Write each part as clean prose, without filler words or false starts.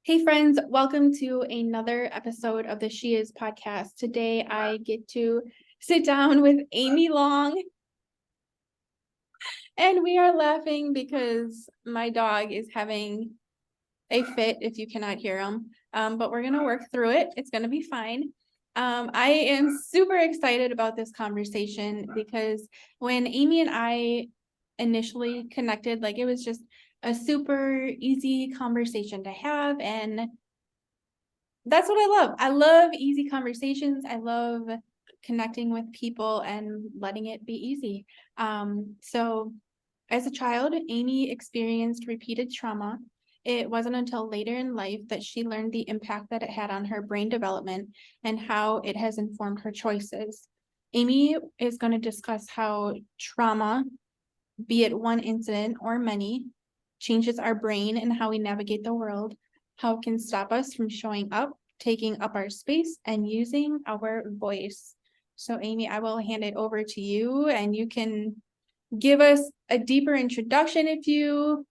Hey friends, welcome to another episode of the She Is podcast. Today I get to sit down with Amy Long and we are laughing because my dog is having a fit if you cannot hear him. But we're going to work through it. It's going to be fine. I am super excited about this conversation because when Amy and I initially connected, like it was just a super easy conversation to have, and that's what I love. I love easy conversations. I love connecting with people and letting it be easy. So as a child, Amy experienced repeated trauma. It wasn't until later in life that she learned the impact that it had on her brain development and how it has informed her choices. Amy is going to discuss how trauma, be it one incident or many, changes our brain and how we navigate the world, how it can stop us from showing up, taking up our space, and using our voice. So, Amy, I will hand it over to you, and you can give us a deeper introduction if you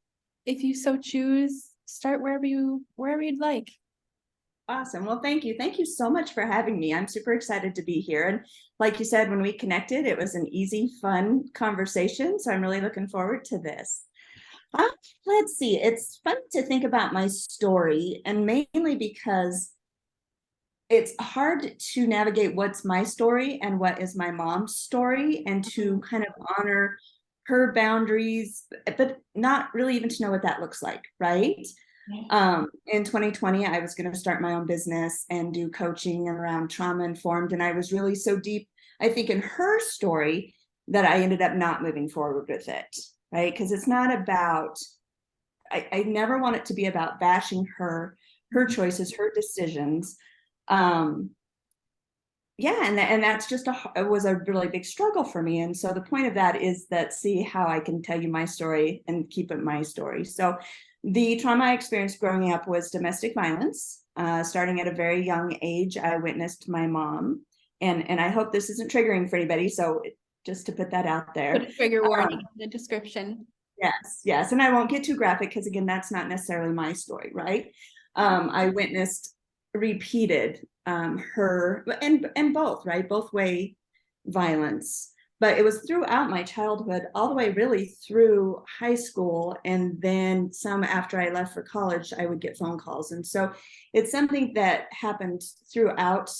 so choose. Start wherever you'd like. Awesome. Well, thank you. Thank you so much for having me. I'm super excited to be here. And like you said, when we connected, it was an easy, fun conversation. So I'm really looking forward to this. Uh, let's see. It's fun to think about my story, and mainly because it's hard to navigate what's my story and what is my mom's story, and to kind of honor her boundaries, but not really even to know what that looks like, right? In 2020, I was going to start my own business and do coaching around trauma informed. And I was really so deep, I think, in her story that I ended up not moving forward with it, right? Because it's not about, I never want it to be about bashing her choices, her decisions. Um, yeah, and that's just it was a really big struggle for me. And so the point of that is that, see how I can tell you my story and keep it my story. So the trauma I experienced growing up was domestic violence. Starting at a very young age, I witnessed my mom, and I hope this isn't triggering for anybody. So just to put that out there. Put a trigger warning in the description. Yes. And I won't get too graphic because, again, that's not necessarily my story, right? I witnessed repeated her and both, right? Both way violence. But it was throughout my childhood, all the way really through high school. And then some after I left for college, I would get phone calls. And so it's something that happened throughout,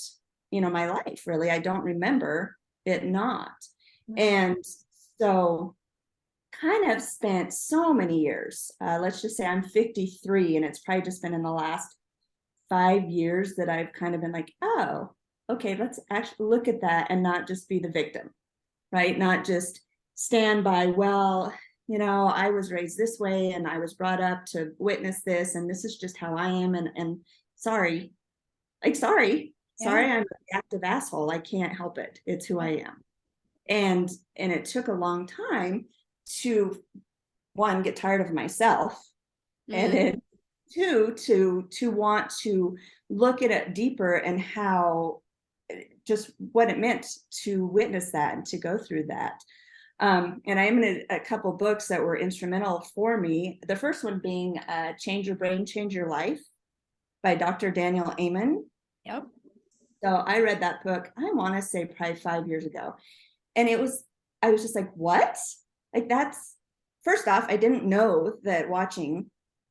my life, really. I don't remember it not. And so kind of spent so many years. Let's just say I'm 53, and it's probably just been in the last 5 years that I've kind of been like, oh, okay, let's actually look at that and not just be the victim, right? Not just stand by, well, I was raised this way and I was brought up to witness this, and this is just how I am. And sorry, sorry, I'm an reactive asshole. I can't help it. It's who I am. And it took a long time to, one, get tired of myself, and then two, to want to look at it deeper and how, just what it meant to witness that and to go through that. And I am in a couple books that were instrumental for me. The first one being Change Your Brain, Change Your Life by Dr. Daniel Amen. Yep. So I read that book, I want to say probably 5 years ago. And I was just like, what? Like, that's, first off, I didn't know that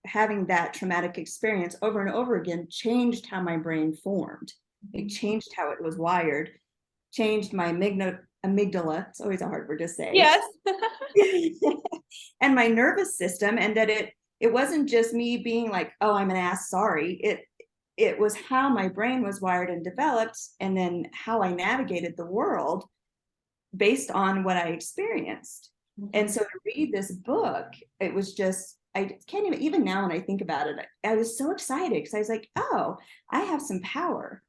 having that traumatic experience over and over again changed how my brain formed. It changed how it was wired, changed my amygdala. It's always a hard word to say. Yes. And my nervous system, and that it wasn't just me being like, oh, I'm an ass, sorry. It was how my brain was wired and developed, and then how I navigated the world based on what I experienced. And so to read this book, it was just, I can't even now when I think about it, I was so excited because I was like, oh, I have some power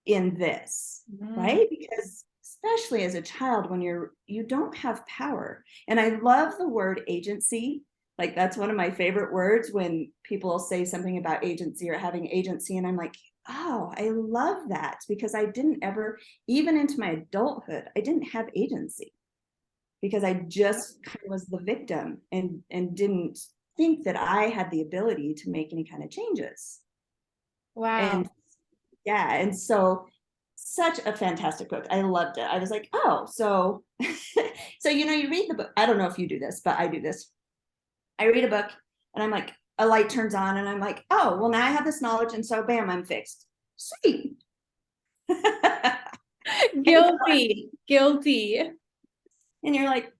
in this, right? Because especially as a child, when you don't have power. And I love the word agency. Like, that's one of my favorite words when people say something about agency or having agency. And I'm like, oh, I love that, because I didn't ever, even into my adulthood, I didn't have agency, because I just kind of was the victim and didn't think that I had the ability to make any kind of changes. Wow. And yeah, and so such a fantastic book. I loved it. I was like, oh, so so you read the book. I don't know if you do this, but I do this. I read a book and I'm like, a light turns on and I'm like, oh, well, now I have this knowledge, and so bam, I'm fixed. Sweet. Guilty. Guilty. And you're like,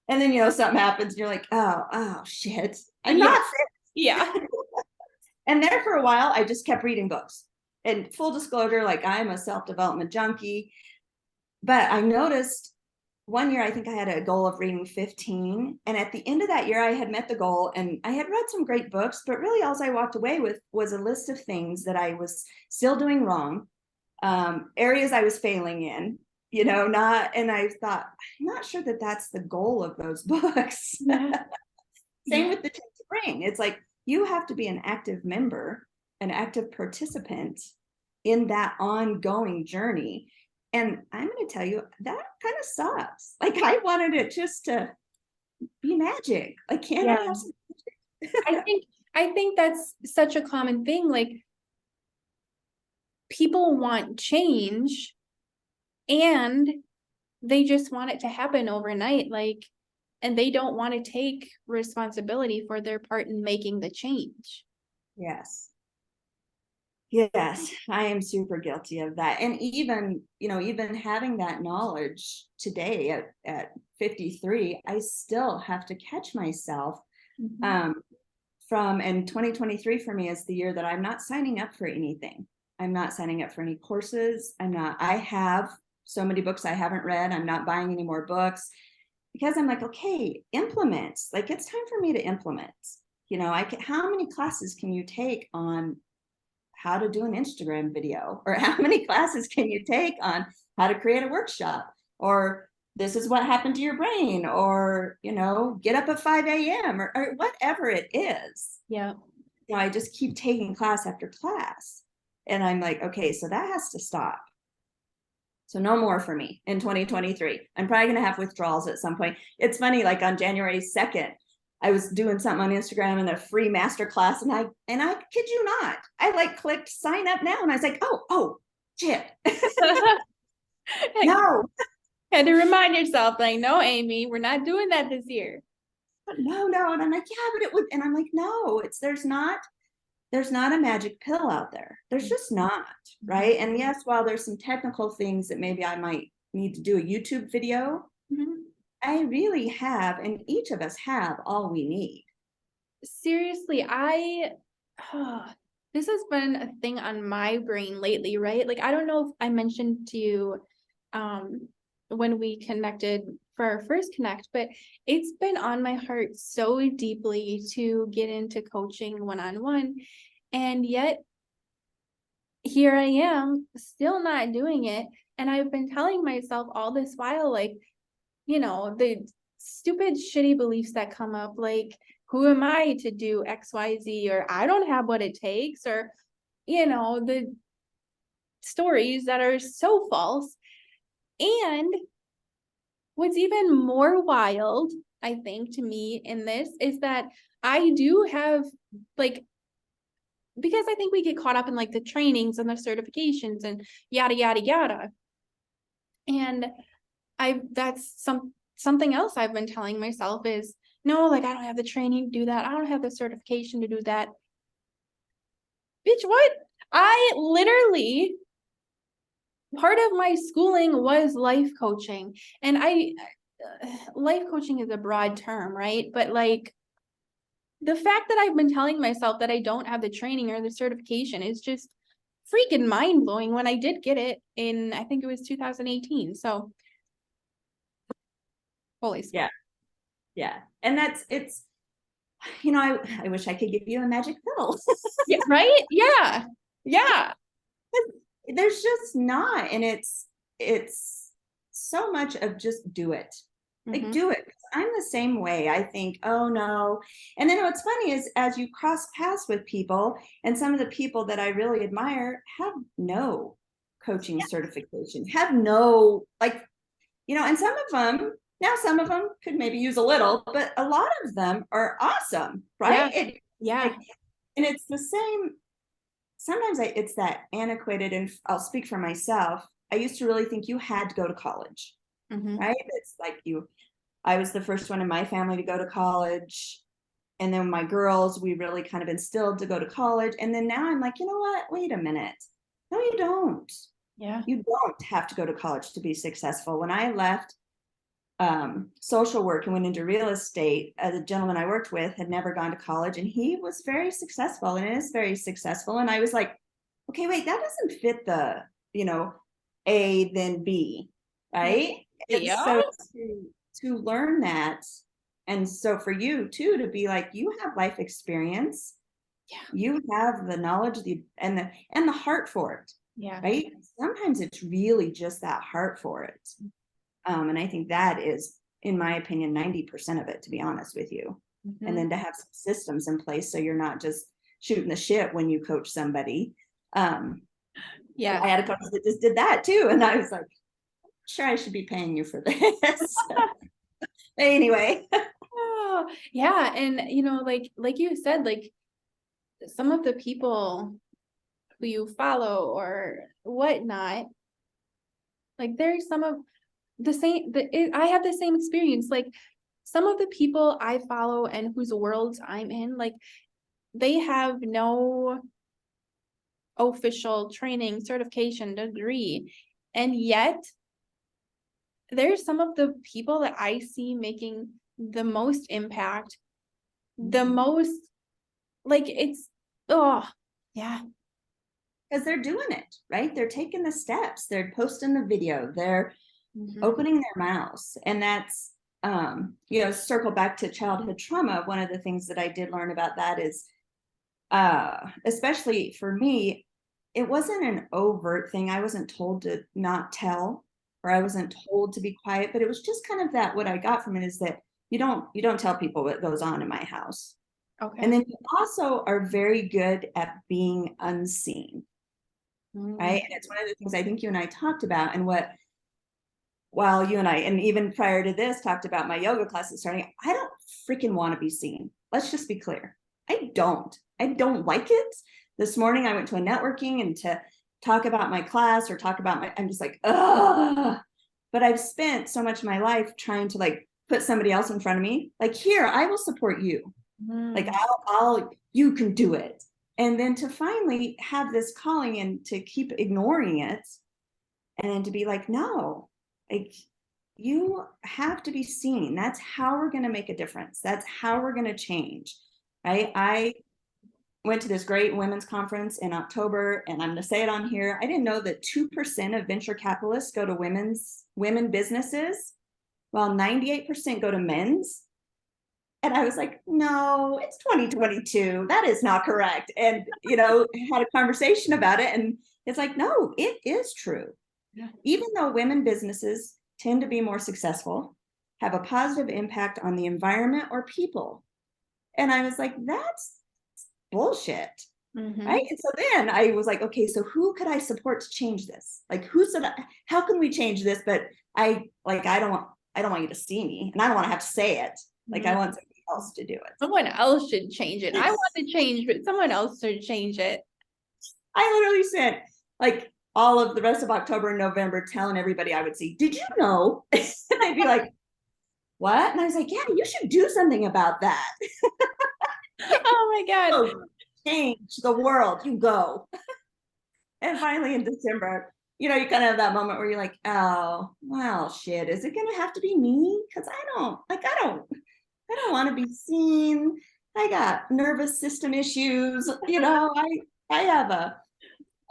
and then something happens and you're like, oh shit. I'm Yeah. not fixed. Yeah. And there for a while, I just kept reading books. And full disclosure, like I'm a self-development junkie. But I noticed one year, I think I had a goal of reading 15. And at the end of that year, I had met the goal and I had read some great books, but really all I walked away with was a list of things that I was still doing wrong, areas I was failing in, and I thought, I'm not sure that that's the goal of those books. Yeah. Same with the Change to Bring. It's like, you have to be an active member, an active participant in that ongoing journey. And I'm going to tell you, that kind of sucks. Like, I wanted it just to be magic. Like, can't I have some? I think that's such a common thing. Like, people want change and they just want it to happen overnight. Like, and they don't want to take responsibility for their part in making the change. Yes. Yes, I am super guilty of that. And even having that knowledge today at 53, I still have to catch myself and 2023 for me is the year that I'm not signing up for anything. I'm not signing up for any courses. I have so many books I haven't read. I'm not buying any more books because I'm like, okay, implement. Like, it's time for me to implement. How many classes can you take on how to do an Instagram video, or how many classes can you take on how to create a workshop, or this is what happened to your brain, or get up at 5 a.m. or whatever it is. Yeah. I just keep taking class after class, and I'm like, okay, so that has to stop. So no more for me in 2023. I'm probably going to have withdrawals at some point. It's funny, like on January 2nd, I was doing something on Instagram and a free masterclass, and I kid you not, I like clicked sign up now, and I was like, oh shit. No. Had to remind yourself, like, no, Amy, we're not doing that this year. No. And I'm like, yeah, but it would. And I'm like, no, there's not a magic pill out there. There's just not, right? And yes, while there's some technical things that maybe I might need to do a YouTube video, I really have, and each of us have all we need. Seriously, this has been a thing on my brain lately, right? Like, I don't know if I mentioned to you when we connected for our first connect, but it's been on my heart so deeply to get into coaching one-on-one. And yet here I am still not doing it. And I've been telling myself all this while, like, the stupid, shitty beliefs that come up, like, who am I to do XYZ, or I don't have what it takes, or, the stories that are so false. And what's even more wild, I think, to me in this is that I do have, like, because I think we get caught up in like the trainings and the certifications and yada, yada, yada. And that's something else I've been telling myself is, no, like, I don't have the training to do that. I don't have the certification to do that. Bitch, what? I literally, part of my schooling was life coaching, and life coaching is a broad term, right? But like, the fact that I've been telling myself that I don't have the training or the certification is just freaking mind blowing when I did get it in, I think it was 2018. So holy smokes. Yeah. And it's, I wish I could give you a magic pill. Yeah, right? Yeah. There's just not. And it's so much of just do it. Like, do it. I'm the same way. I think, oh no. And then what's funny is, as you cross paths with people, and some of the people that I really admire have no coaching certification, have no, like, and some of them could maybe use a little, but a lot of them are awesome, right? Yeah. And it's the sometimes it's that antiquated, and I'll speak for myself. I used to really think you had to go to college, Mhm. right? It's like I was the first one in my family to go to college. And then my girls, we really kind of instilled to go to college. And then now I'm like, you know what? Wait a minute. No, you don't. Yeah. You don't have to go to college to be successful. When I left social work and went into real estate, the gentleman I worked with had never gone to college, and he was very successful and is very successful. And I was like, okay, wait, that doesn't fit the, you know, A, then B, right? And Yeah. so to learn that, and so for you too, to be like, you have life experience, Yeah. you have the knowledge, and the heart for it, Yeah. right? Sometimes it's really just that heart for it. And I think that is, in my opinion, 90% of it, to be honest with you. And Mhm. then to have some systems in place so you're not just shooting the shit when you coach somebody. I Yeah. had a coach that just did that too. And I was like, sure, I should be paying you for this. Anyway. Oh, yeah. And like you said, like some of the people who you follow or whatnot, like there's some of the same, I have the same experience. Like some of the people I follow and whose worlds I'm in, like they have no official training, certification, degree. And yet there's some of the people that I see making the most impact, the most, like it's, oh, yeah. Because they're doing it, right? They're taking the steps, they're posting the video, they're Mhm. opening their mouths. And that's, circle back to childhood trauma. One of the things that I did learn about that is, especially for me, it wasn't an overt thing. I wasn't told to not tell, or I wasn't told to be quiet, but it was just kind of that, what I got from it is that you don't tell people what goes on in my house. Okay. And then you also are very good at being unseen, right? And it's one of the things I think you and I talked about, and while you and I, and even prior to this, talked about my yoga classes starting, I don't freaking want to be seen. Let's just be clear. I don't like it. This morning I went to a networking and to talk about my class or talk about I'm just like, ugh. But I've spent so much of my life trying to like put somebody else in front of me. Like, here, I will support you. Like, you can do it. And then to finally have this calling and to keep ignoring it, and then to be like, no, like, you have to be seen. That's how we're going to make a difference. That's how we're going to change, right? I went to this great women's conference in October, and I'm going to say it on here. I didn't know that 2% of venture capitalists go to women businesses, while 98% go to men's. And I was like, no, it's 2022. That is not correct. And, had a conversation about it. And it's like, no, it is true. Yeah. Even though women businesses tend to be more successful, have a positive impact on the environment or people. And I was like, that's bullshit. Mhm. Right. And so then I was like, okay, so who could I support to change this? Like, how can we change this? But I don't want you to see me, and I don't want to have to say it. Like, I want somebody else to do it. Someone else should change it. I want to change, but someone else should change it. I literally spent like all of the rest of October and November telling everybody I would see, did you know? And I'd be like, what? And I was like, yeah, you should do something about that. Oh my God. Oh, change the world, you go. And finally in December, you kind of have that moment where you're like, oh, well, shit, is it gonna have to be me? Because I don't want to be seen. I got nervous system issues.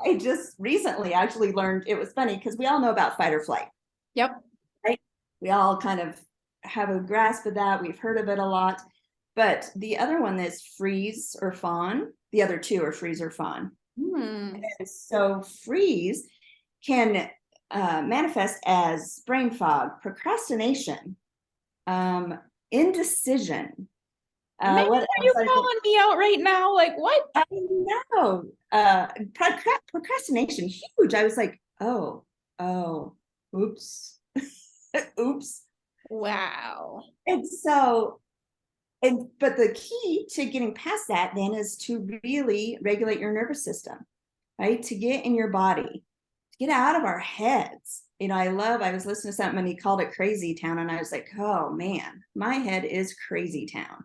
I just recently actually learned, it was funny because we all know about fight or flight. Yep. Right? We all kind of have a grasp of that. We've heard of it a lot. But the other one is freeze or fawn. The other two are freeze or fawn. And so freeze can manifest as brain fog, procrastination, indecision. Maybe What are you calling me out right now? Like what? I know. Procrastination, huge. I was like, oh, oops, oops. Wow. And so, but the key to getting past that then is to really regulate your nervous system. right? To get in your body, to get out of our heads. You know, I was listening to something and he called it crazy town. And I was like, oh man, my head is crazy town.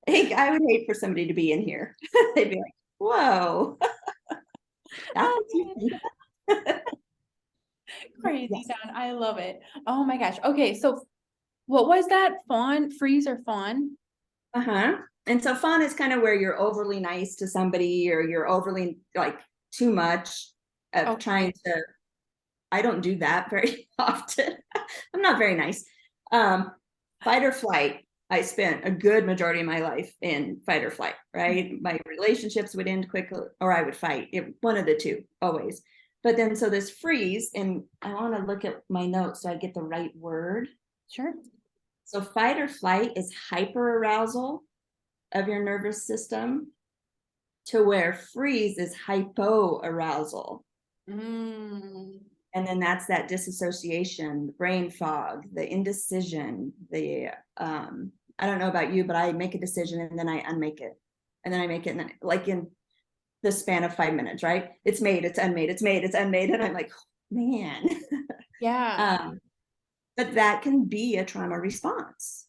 I would hate for somebody to be in here. They'd be like, whoa. That's what you think? Crazy Yes. town. I love it. Oh my gosh. Okay, so what was that? Fawn, freeze or fawn? Uh-huh. And so fun is kind of where you're overly nice to somebody or you're overly like too much of Okay. trying to. I don't do that very often. I'm not very nice. Fight or flight. I spent a good majority of my life in fight or flight, right? My relationships would end quickly or I would fight. One of the two, always. But then so this freeze, and I want to look at my notes so I get the right word. Sure. So fight or flight is hyper arousal of your nervous system, to where freeze is hypo arousal. Mm. And then that's that disassociation, the brain fog, the indecision, the I don't know about you, but I make a decision and then I unmake it. And then I make it, and then, like in the span of 5 minutes, right? It's made, it's unmade, it's made, it's unmade. And I'm like, man. Yeah. But that can be a trauma response.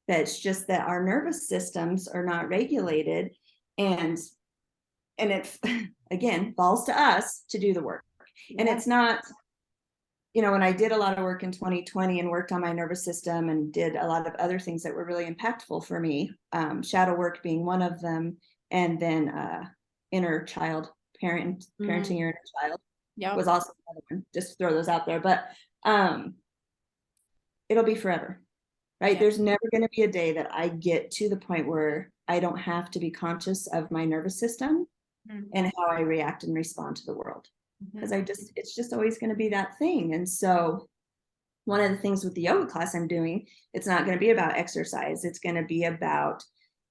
That's just that our nervous systems are not regulated, and it again falls to us to do the work. And Yeah. it's not, you know, when I did a lot of work in 2020 and worked on my nervous system and did a lot of other things that were really impactful for me, shadow work being one of them, and then inner child parenting your inner child Yep. was also another one. Just throw those out there, but it'll be forever, right? Yeah. There's never going to be a day that I get to the point where I don't have to be conscious of my nervous system and how I react and respond to the world. Because it's just always going to be that thing. And so one of the things with the yoga class I'm doing, it's not going to be about exercise. It's going to be about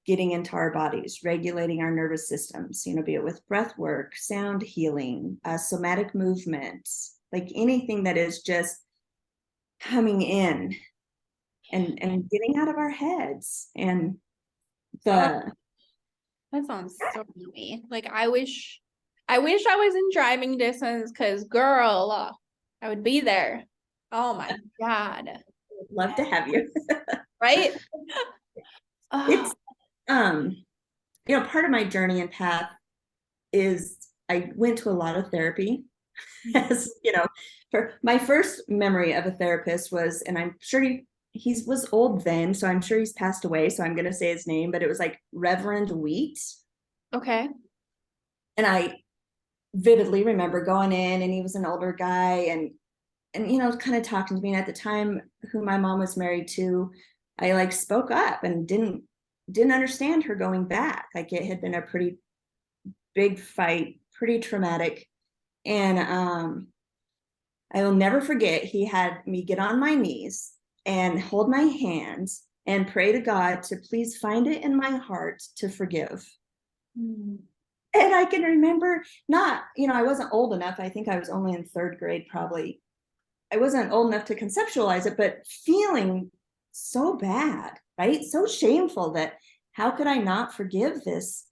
getting into our bodies, regulating our nervous systems, you know, be it with breath work, sound healing, somatic movements, like anything that is just coming in and getting out of our heads. And the That sounds so yummy. Like I wish I was in driving distance because girl, I would be there. Oh my God. love to have you. Right? Oh, It's you know, part of my journey and path is I went to a lot of therapy. As you know, for my first memory of a therapist was, and I'm sure he was old then, so I'm sure he's passed away, so I'm going to say his name, but it was like Reverend Wheat. okay. And I vividly remember going in, and he was an older guy, and you know, kind of talking to me. And at the time, who my mom was married to, I like spoke up and didn't understand her going back. Like it had been a pretty big fight, pretty traumatic. And I will never forget, he had me get on my knees and hold my hands and pray to God to please find it in my heart to forgive. Mm. And I can remember not, you know, I wasn't old enough. I think I was only in third grade, probably. I wasn't old enough to conceptualize it, but feeling so bad, right? So shameful that how could I not forgive this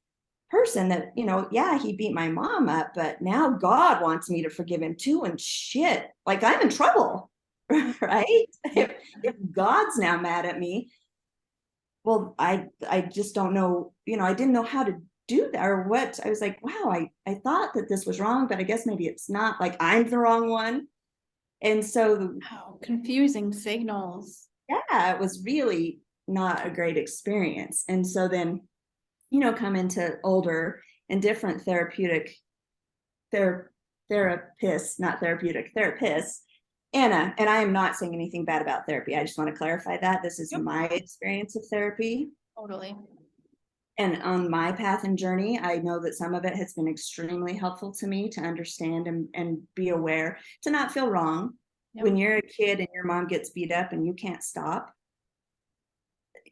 person that, you know, yeah, he beat my mom up, but now God wants me to forgive him too. And shit, like I'm in trouble, right? If God's now mad at me, well, I just don't know, you know, I didn't know how to do that or what. I was like, wow, I thought that this was wrong, but I guess maybe it's not, like I'm the wrong one. And so Wow, confusing signals. yeah, it was really not a great experience. And so then, you know, come into older and different therapeutic therapists, not therapeutic therapists. Anna, and I am not saying anything bad about therapy. I just want to clarify that this is Yep. my experience of therapy. Totally. And on my path and journey, I know that some of it has been extremely helpful to me to understand and be aware, to not feel wrong. Yep. When you're a kid and your mom gets beat up and you can't stop,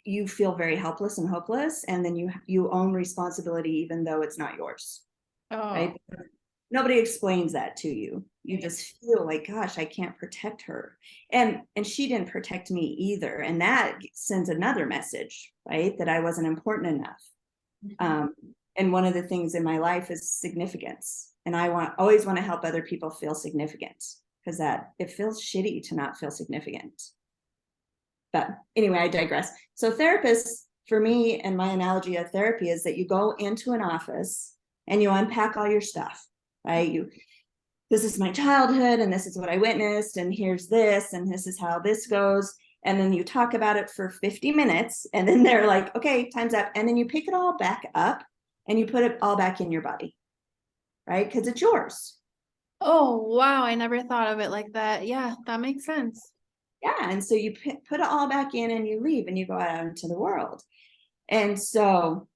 you feel very helpless and hopeless, and then you own responsibility even though it's not yours, right? Oh, Nobody explains that to you. You just feel like, gosh, I can't protect her, and she didn't protect me either, and that sends another message, right? That I wasn't important enough. And one of the things in my life is significance. And I always want to help other people feel significant, because it feels shitty to not feel significant. But anyway, I digress. So therapists, for me, and my analogy of therapy is that you go into an office and you unpack all your stuff, right? This is my childhood, and this is what I witnessed, and here's this, and this is how this goes. And then you talk about it for 50 minutes, and then they're like, okay, time's up. And then you pick it all back up and you put it all back in your body, right? Because it's yours. Oh, wow. I never thought of it like that. Yeah, that makes sense. Yeah. And so you put it all back in and you leave and you go out into the world. And so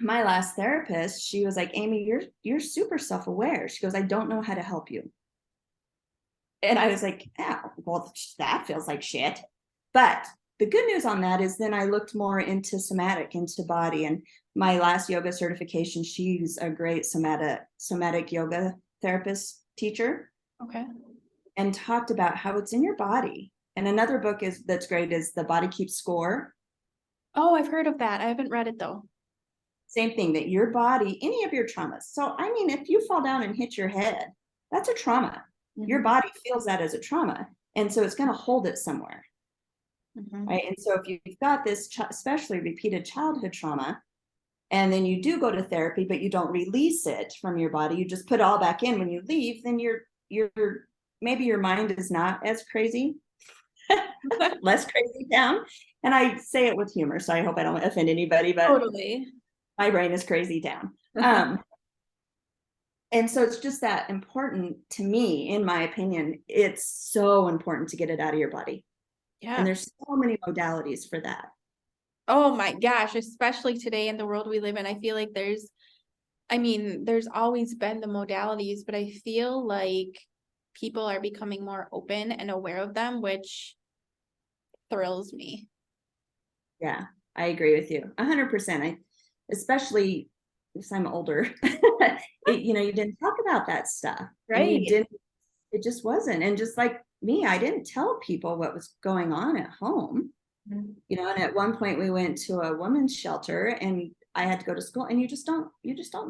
my last therapist, she was like, Amy, you're super self-aware. She goes, I don't know how to help you. And I was like, oh, well, that feels like shit. But the good news on that is then I looked more into somatic, into body. And my last yoga certification, she's a great somatic yoga therapist teacher. Okay. And talked about how it's in your body. And another book that's great is The Body Keeps Score. Oh, I've heard of that. I haven't read it though. Same thing, that your body, any of your traumas. So, I mean, if you fall down and hit your head, that's a trauma. Your body feels that as a trauma. And so it's going to hold it somewhere. Right. And so if you've got this, especially repeated childhood trauma, and then you do go to therapy, but you don't release it from your body, you just put it all back in when you leave, then maybe your mind is not as crazy, less crazy down. And I say it with humor, so I hope I don't offend anybody, but Totally. my brain is crazy down. And so it's just that important to me, in my opinion. It's so important to get it out of your body. Yeah. And there's so many modalities for that. Oh my gosh, especially today in the world we live in. I feel like there's always been the modalities, but I feel like people are becoming more open and aware of them, which thrills me. Yeah, I agree with you 100%. Especially because I'm older, you didn't talk about that stuff. Right. It just wasn't. And just like me, I didn't tell people what was going on at home. And at one point we went to a women's shelter and I had to go to school, and you just don't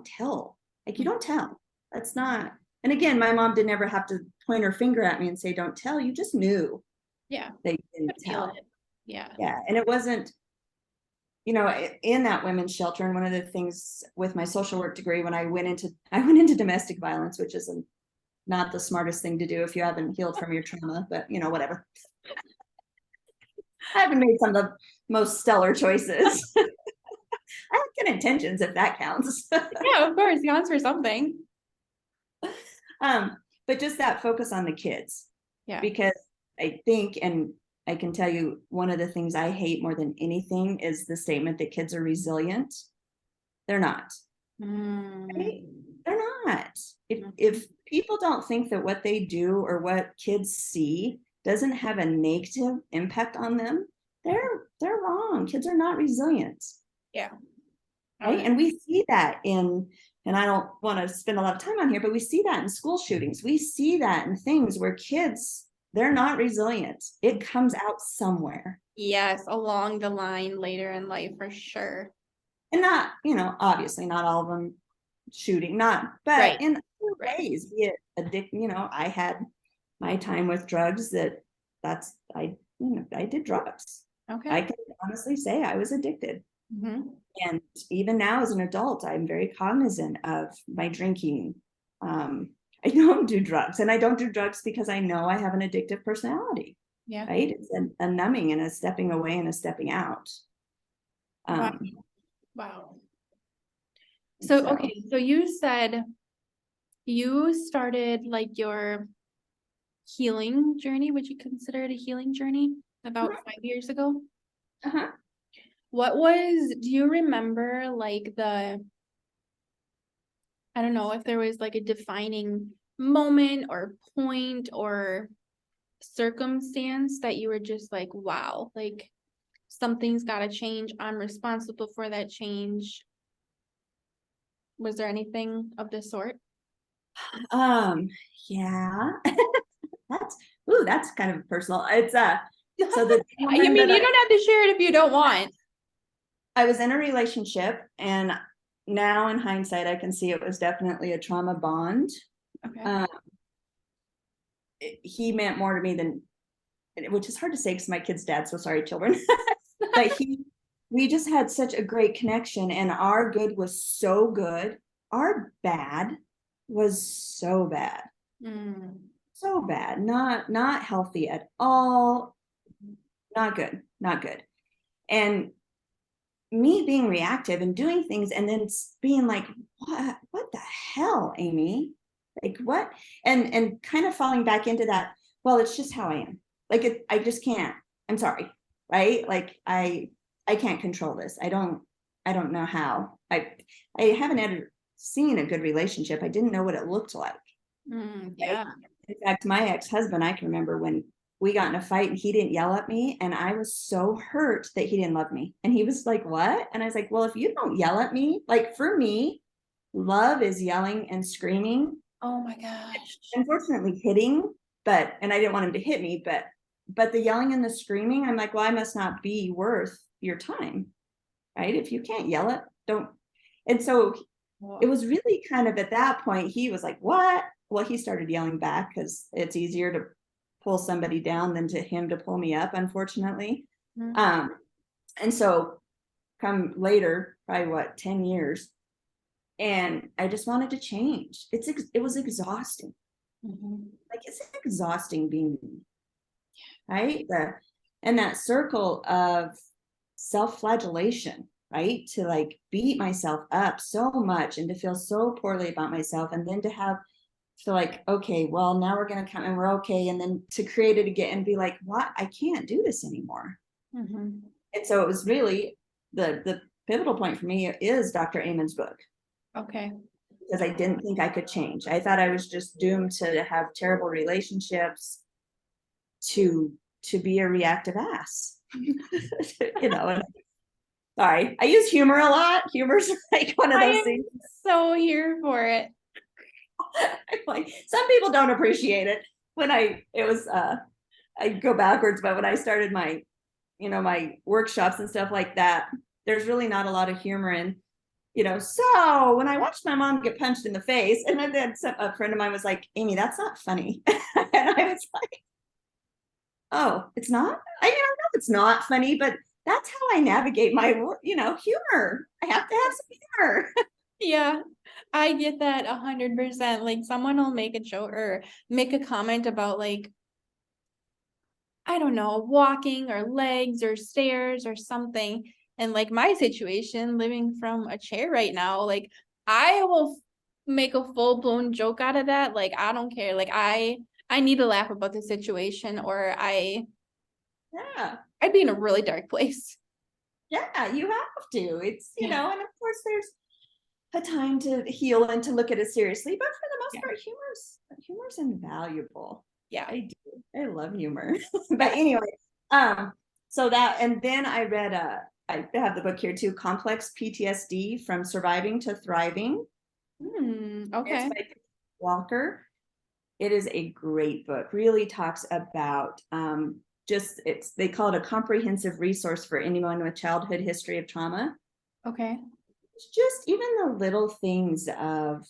tell. Like, you don't tell. That's not. And again, my mom didn't ever have to point her finger at me and say, don't tell. You just knew. Yeah. That you didn't tell. Yeah. Yeah. And it wasn't, in that women's shelter. And one of the things with my social work degree, when I went into domestic violence, which is not the smartest thing to do if you haven't healed from your trauma, but whatever. I haven't made some of the most stellar choices. I have good intentions, if that counts. Yeah, of course, counts for something. But just that focus on the kids. Yeah. Because I think, and I can tell you, one of the things I hate more than anything is the statement that kids are resilient. They're not. Right? They're not. If people don't think that what they do or what kids see doesn't have a negative impact on them, they're wrong. Kids are not resilient. Yeah. Right. And we see that and I don't want to spend a lot of time on here, but we see that in school shootings. We see that in things where kids, they're not resilient. It comes out somewhere. Yes, along the line later in life, for sure. And not, obviously not all of them shooting, but right. In other ways, be it addiction. I had my time with drugs. I did drugs. Okay. I can honestly say I was addicted. And even now as an adult, I'm very cognizant of my drinking. I don't do drugs, and I don't do drugs because I know I have an addictive personality. Yeah. Right. It's a numbing and a stepping away and a stepping out. Wow. So, okay. So you said you started like your healing journey. Would you consider it a healing journey about 5 years ago? Do you remember like I don't know if there was like a defining moment or point or circumstance that you were just like, wow, like something's got to change. I'm responsible for that change. Was there anything of this sort? Yeah. That's kind of personal. It's so you don't have to share it if you don't want. I was in a relationship and now in hindsight, I can see it was definitely a trauma bond. Okay. He meant more to me than, which is hard to say because my kid's dad, so sorry, children. But we just had such a great connection, and our good was so good. Our bad was so bad. Mm. So bad. Not healthy at all. Not good. Not good. And me being reactive and doing things and then being like, what the hell, Amy? Like what? And kind of falling back into that, well, it's just how I am. Like I just can't. I'm sorry. Right? Like I can't control this. I don't know how. I haven't seen a good relationship. I didn't know what it looked like. Yeah. In fact, my ex-husband, I can remember when we got in a fight and he didn't yell at me, and I was so hurt that he didn't love me. And he was like, what? And I was like, well, if you don't yell at me, like for me, love is yelling and screaming. Oh my gosh. Unfortunately hitting, and I didn't want him to hit me, but the yelling and the screaming, I'm like, well, I must not be worth your time. Right? If you can't yell it, don't. And so it was really kind of at that point, he was like, what? Well, he started yelling back because it's easier to pull somebody down than to him to pull me up, unfortunately. Mm. And so come later, probably what, 10 years. And I just wanted to change. It was exhausting. Like it's exhausting being me, right? And that circle of self-flagellation, right? To like beat myself up so much and to feel so poorly about myself, and then to have feel like, okay, well, now we're gonna come and we're okay, and then to create it again and be like, what? I can't do this anymore. And so it was really the pivotal point for me is Dr. Amen's book. Okay. Because I didn't think I could change. I thought I was just doomed to have terrible relationships, to be a reactive ass. You know, sorry, I use humor a lot. Humor's like one of I those am things. so here for it. Like some people don't appreciate it. When I go backwards, but when I started my, my workshops and stuff like that, there's really not a lot of humor in, so when I watched my mom get punched in the face, and then a friend of mine was like, Amy, that's not funny. And I was like, oh, it's not? I know it's not funny, but that's how I navigate my, humor. I have to have some humor. Yeah, I get that 100%. Like someone will make a joke or make a comment about like, I don't know, walking or legs or stairs or something. And like my situation, living from a chair right now, like I will make a full-blown joke out of that. Like I don't care. Like I need to laugh about the situation or Yeah. I'd be in a really dark place. Yeah, you have to. It's, and of course there's a time to heal and to look at it seriously, but for the most part, humor's invaluable. Yeah. I do. I love humor. But anyway, so that, and then I read I have the book here too, Complex PTSD from Surviving to Thriving. Okay. It's by Walker. It is a great book. Really talks about they call it a comprehensive resource for anyone with childhood history of trauma. Okay. It's just even the little things of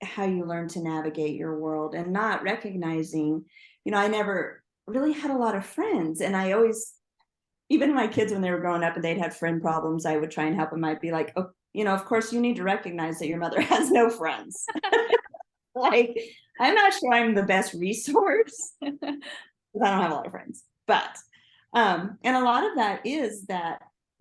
how you learn to navigate your world, and not recognizing, I never really had a lot of friends, and I always, even my kids when they were growing up and they'd have friend problems, I would try and help them. I'd be like, oh, of course you need to recognize that your mother has no friends. Like, I'm not sure I'm the best resource because I don't have a lot of friends, but and a lot of that is that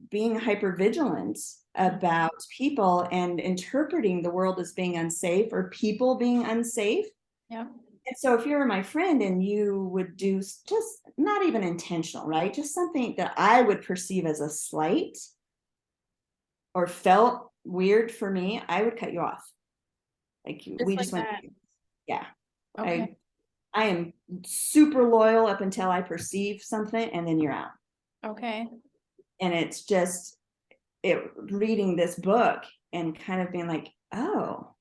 being hyper vigilant about people and interpreting the world as being unsafe or people being unsafe. Yeah. And so if you were my friend and you would do just not even intentional, right? Just something that I would perceive as a slight or felt weird for me, I would cut you off. Like we just went, yeah. Okay. I am super loyal up until I perceive something, and then you're out. Okay. And it's just reading this book and kind of being like, oh,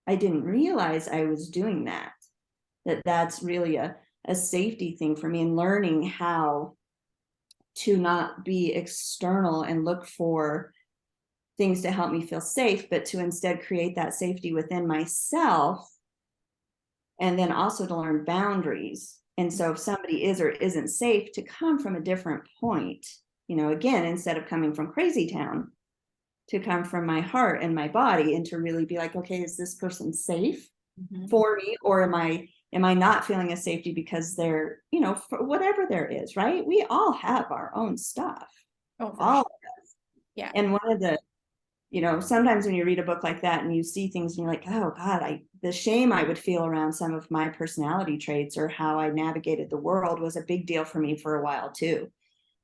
I didn't realize I was doing that. That's really a safety thing for me, and learning how to not be external and look for things to help me feel safe, but to instead create that safety within myself. And then also to learn boundaries. And so if somebody is or isn't safe, to come from a different point, you know, again, instead of coming from crazy town, to come from my heart and my body, and to really be like, okay, is this person safe for me? Or am I not feeling a safety because they're, you know, for whatever there is, right? We all have our own stuff. Oh, for All sure. of us. Yeah. And one of the, you know, sometimes when you read a book like that and you see things and you're like, oh God, the shame I would feel around some of my personality traits or how I navigated the world was a big deal for me for a while too.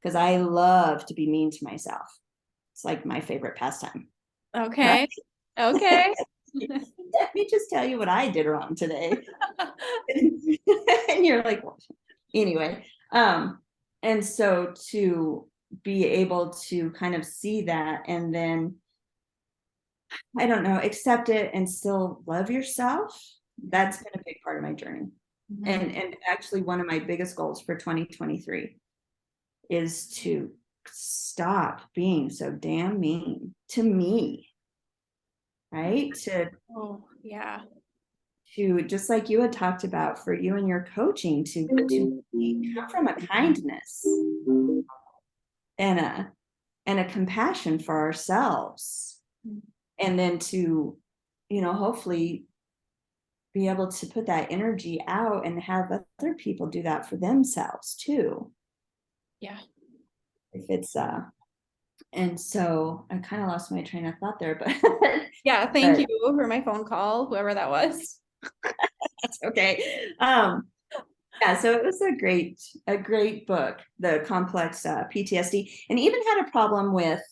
Because I love to be mean to myself. It's like my favorite pastime. Okay. Okay. Let me just tell you what I did wrong today. And you're like, what? Anyway. And so to be able to kind of see that and then, I don't know, accept it and still love yourself. That's been a big part of my journey. And actually one of my biggest goals for 2023 is to stop being so damn mean to me. Right? Oh, yeah. To just like you had talked about for you and your coaching, to come from a kindness and a compassion for ourselves. And then to, you know, hopefully be able to put that energy out and have other people do that for themselves too. Yeah. If it's and so I kind of lost my train of thought there, but Yeah, thank you for my phone call, whoever that was. that's okay. Yeah, so it was a great book, The Complex PTSD, and even had a problem with,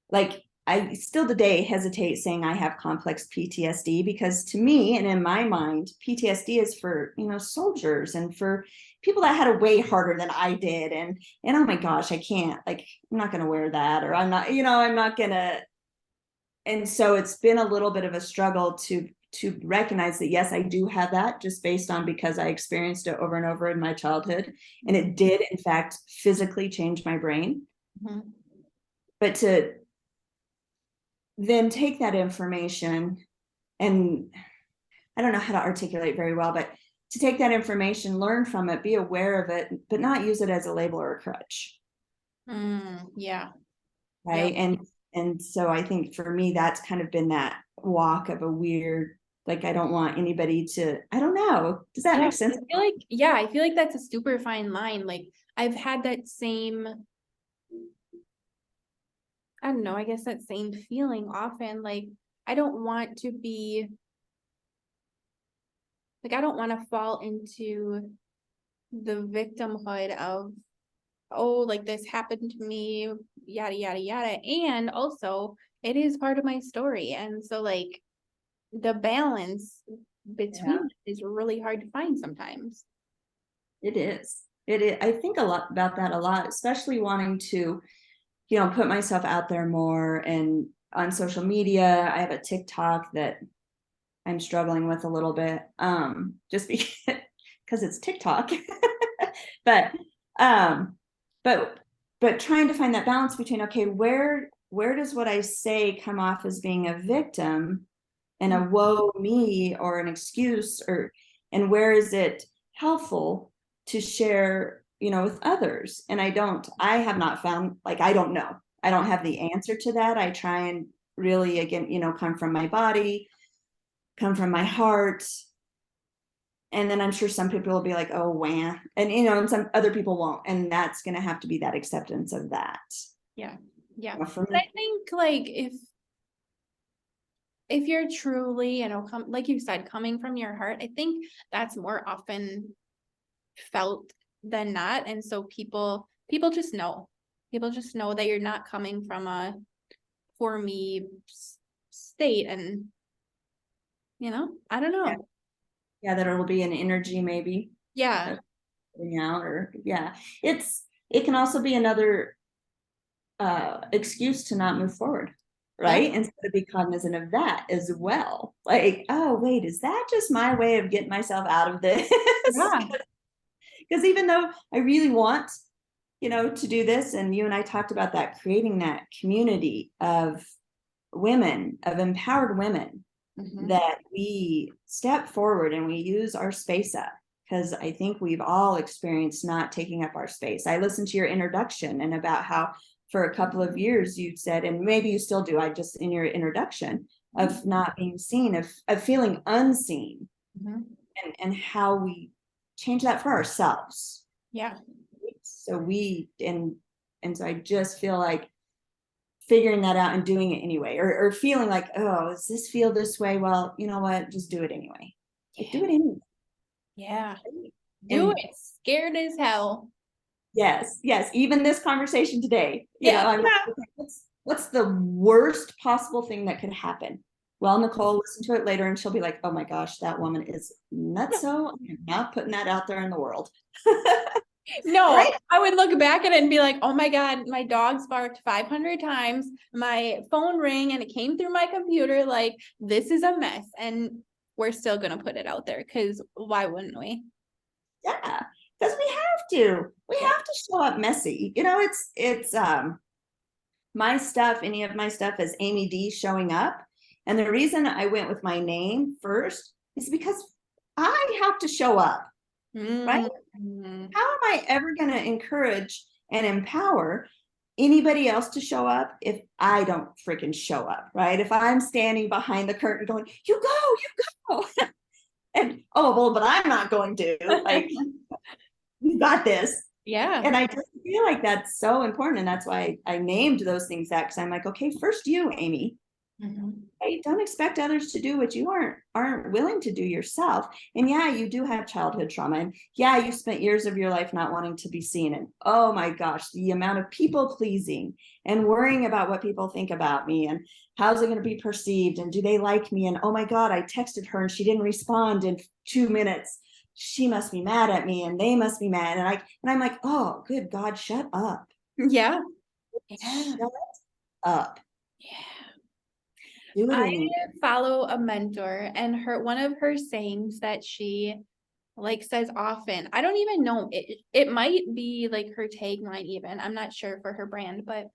like, I still today hesitate saying I have complex PTSD, because to me and in my mind, PTSD is for, you know, soldiers and for people that had it way harder than I did. And oh my gosh, I can't, like, I'm not going to wear that, or I'm not, you know, I'm not going to. And so it's been a little bit of a struggle to recognize that, yes, I do have that, just based on because I experienced it over and over in my childhood. And it did, in fact, physically change my brain. But to then take that information, and I don't know how to articulate very well, but to take that information, learn from it, be aware of it, but not use it as a label or a crutch. Yeah. Right. Yep. And so I think for me, that's kind of been that walk of a weird, like, I don't want anybody to, I don't know. Does that make sense? I feel like that's a super fine line. Like, I've had that same, I don't know, I guess that same feeling often. Like, I don't want to be, like, I don't want to fall into the victimhood of, oh, like this happened to me, yada, yada, yada. And also, it is part of my story. And so, like, the balance between is really hard to find sometimes. It is. It is. I think a lot about that a lot, especially wanting to, you know, put myself out there more. And on social media, I have a TikTok that I'm struggling with a little bit, just because it's TikTok. but trying to find that balance between, okay, where does what I say come off as being a victim and a woe me or an excuse, and where is it helpful to share, you know, with others? And I have not found, like, I don't know. I don't have the answer to that. I try and really, again, you know, come from my body, come from my heart. And then I'm sure some people will be like, oh, wah. And, you know, and some other people won't. And that's going to have to be that acceptance of that. Yeah. Yeah. For me, I think, like, if you're truly, you know, like you said, coming from your heart, I think that's more often felt than not. And so people just know. People just know that you're not coming from a for me state. And, you know, I don't know. Yeah, that it'll be an energy maybe. Yeah. Out, or it can also be another excuse to not move forward. Right. And so to be cognizant of that as well. Like, oh, wait, is that just my way of getting myself out of this? Yeah. Because even though I really want to do this. And you and I talked about that, creating that community of women, of empowered women, that we step forward and we use our space up. Because I think we've all experienced not taking up our space. I listened to your introduction and about how for a couple of years you said, and maybe you still do, I just in your introduction, of not being seen, of feeling unseen, and how we change that for ourselves. Yeah. So so I just feel like figuring that out and doing it anyway, or feeling like, oh, does this feel this way? Well, you know what? Just do it anyway. Like, do it anyway. Yeah. Do it. Scared as hell. Yes. Even this conversation today, I'm like, okay, what's the worst possible thing that could happen? Well, Nicole, listen to it later and she'll be like, oh my gosh, that woman is nuts. So I'm not putting that out there in the world. No, Right? I would look back at it and be like, oh my God, my dog's barked 500 times. My phone rang and it came through my computer. Like, this is a mess. And we're still going to put it out there because why wouldn't we? Yeah, because we have to. We have to show up messy. It's my stuff, any of my stuff is Amy D showing up. And the reason I went with my name first is because I have to show up, right? How am I ever going to encourage and empower anybody else to show up if I don't freaking show up, right? If I'm standing behind the curtain going, you go. And, oh, well, but I'm not going to. Like, you got this. Yeah. And I just feel like that's so important. And that's why I named those things that, because I'm like, okay, first you, Amy. Right? Don't expect others to do what you aren't willing to do yourself. And yeah, you do have childhood trauma. And yeah, you spent years of your life not wanting to be seen. And oh my gosh, the amount of people pleasing and worrying about what people think about me and how's it going to be perceived and do they like me? And oh my God, I texted her and she didn't respond in 2 minutes. She must be mad at me and they must be mad. And I'm like, oh, good God, shut up. Yeah. Shut up. Yeah. I follow a mentor and one of her sayings that she like says often, I don't even know, it might be like her tagline even, I'm not sure for her brand, but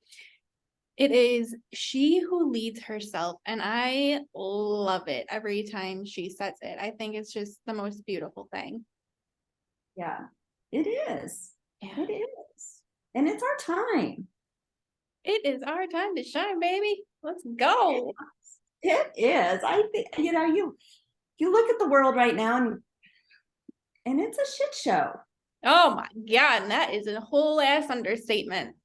it is she who leads herself. And I love it every time she says it. I think it's just the most beautiful thing. Yeah, it is. Yeah. It is. And it's our time. It is our time to shine, baby. Let's go. It is. I think, you look at the world right now and it's a shit show. Oh my God. And that is a whole ass understatement.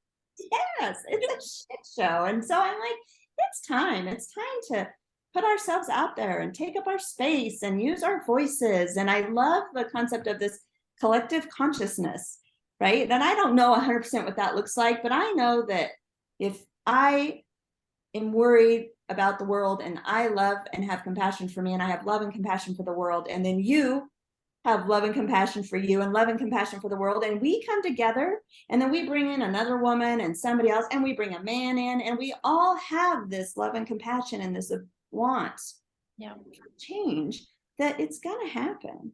Yes, it's a shit show. And so I'm like, it's time. It's time to put ourselves out there and take up our space and use our voices. And I love the concept of this collective consciousness, right? And I don't know 100% what that looks like, but I know that if I am worried about the world and I love and have compassion for me and I have love and compassion for the world, and then you have love and compassion for you and love and compassion for the world, and we come together and then we bring in another woman and somebody else and we bring a man in and we all have this love and compassion and this want change, that it's gonna happen.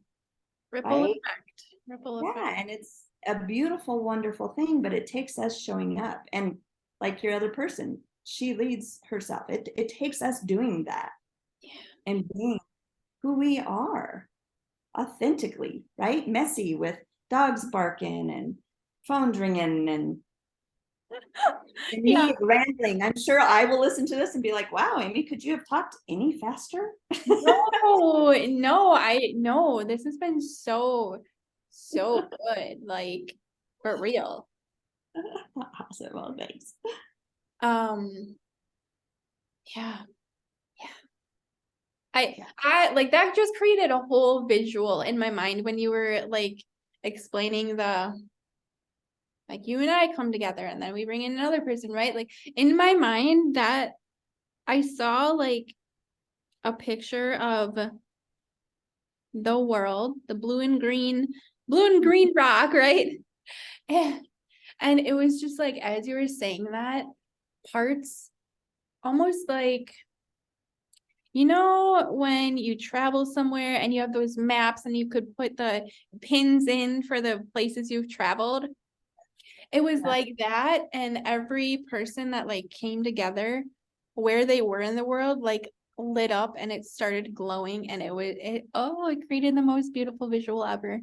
Ripple right? effect. Ripple effect. Yeah, and it's a beautiful, wonderful thing, but it takes us showing up. And like your other person, she leads herself. It takes us doing that and being who we are authentically, right? Messy with dogs barking and phones ringing and me rambling. I'm sure I will listen to this and be like, wow, Amy, could you have talked any faster? No, this has been so good, like for real. Awesome. Well, thanks. Yeah. I like that just created a whole visual in my mind when you were like explaining like you and I come together and then we bring in another person, right? Like in my mind that I saw like a picture of the world, the blue and green rock, right? And it was just like, as you were saying that, parts almost like, when you travel somewhere and you have those maps and you could put the pins in for the places you've traveled. It was Yeah. like that, and every person that like came together where they were in the world, like lit up and it started glowing and it created the most beautiful visual ever.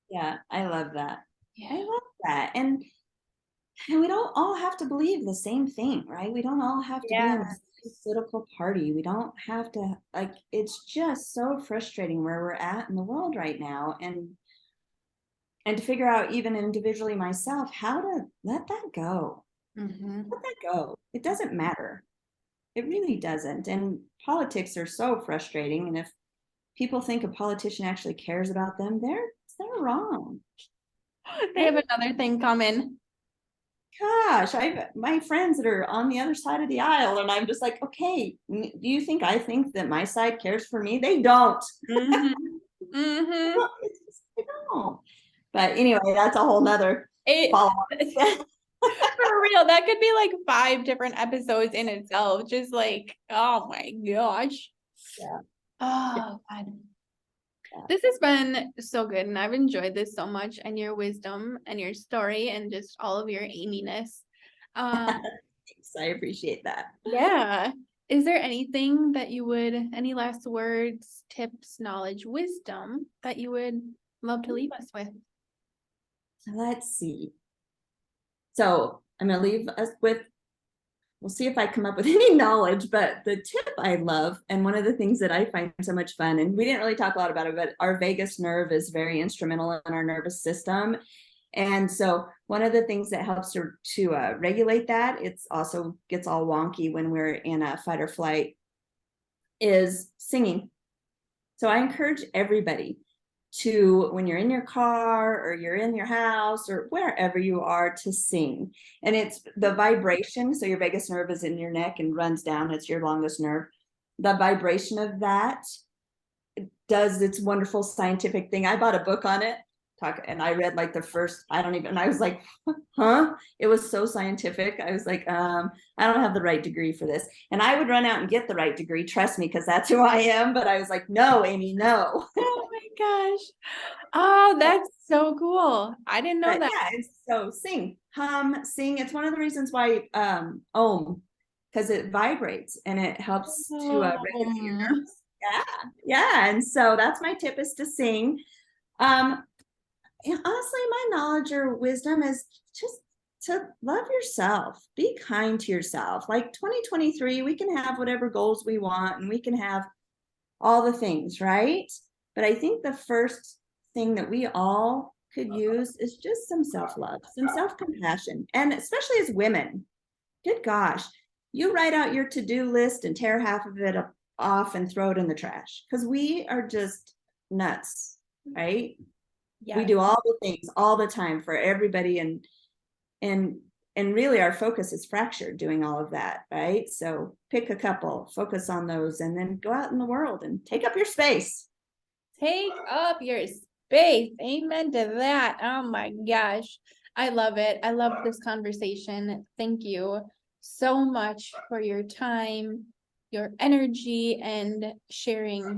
Yeah, I love that. I Yeah. love that. And we don't all have to believe the same thing, right? We don't all have to be in Yeah. the same political party. We don't have to, like, it's just so frustrating where we're at in the world right now. And to figure out even individually myself, how to let that go. Mhm. Let that go. It doesn't matter. It really doesn't. And politics are so frustrating. And if people think a politician actually cares about them, they're wrong. They have another thing coming. Gosh, I've my friends that are on the other side of the aisle, and I'm just like, okay, do you think I think that my side cares for me? They don't. Mhm. Mhm. It's just, they don't. But anyway, that's a whole nother It follow up. For real, that could be like 5 different episodes in itself. Just like, oh my gosh. Yeah. Oh, God. Yeah. This has been so good, and I've enjoyed this so much, and your wisdom and your story and just all of your Amy-ness. Um, Thanks, I appreciate that. yeah. Is there anything that any last words, tips, knowledge, wisdom that you would love to leave us with? Let's see. So I'm going to leave us with, we'll see if I come up with any knowledge, but the tip I love, and one of the things that I find so much fun, and we didn't really talk a lot about it, but our vagus nerve is very instrumental in our nervous system. And so one of the things that helps to regulate that, it's also gets all wonky when we're in a fight or flight, is singing. So I encourage everybody to, when you're in your car or you're in your house or wherever you are, to sing. And it's the vibration. So your vagus nerve is in your neck and runs down. It's your longest nerve. The vibration of that does its wonderful scientific thing. I bought a book on it. And I read like the first, I don't even, I was like, huh? It was so scientific. I was like, I don't have the right degree for this. And I would run out and get the right degree, trust me, because that's who I am. But I was like, no, Amy, no. Oh my gosh. Oh, that's so cool. I didn't know But that. yeah, and so sing, hum, sing. It's one of the reasons why Om, because it vibrates and it helps to regulate your Um, nerves. Yeah, yeah. And so that's my tip, is to sing. Um, and honestly, my knowledge or wisdom is just to love yourself, be kind to yourself. Like 2023, we can have whatever goals we want and we can have all the things, right? But I think the first thing that we all could use is just some self-love, some self-compassion. And especially as women, good gosh, you write out your to-do list and tear half of it off and throw it in the trash, because we are just nuts, right? We yes. do all the things all the time for everybody, and and really our focus is fractured doing all of that, right? So pick a couple, focus on those, and then go out in the world and take up your space. Take up your space. Amen to that. Oh my gosh. I love it. I love this conversation. Thank you so much for your time, your energy, and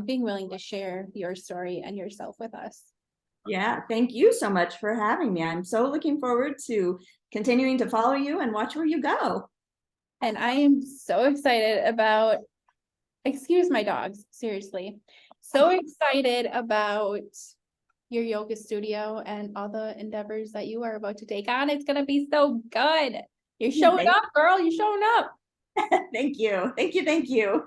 being willing to share your story and yourself with us. Yeah, thank you so much for having me. I'm so looking forward to continuing to follow you and watch where you go. And I am so excited about, excuse my dogs, seriously. So excited about your yoga studio and all the endeavors that you are about to take on. It's gonna be so good. You're showing Thank, up, girl. You're showing up. thank you. Thank you. Thank you.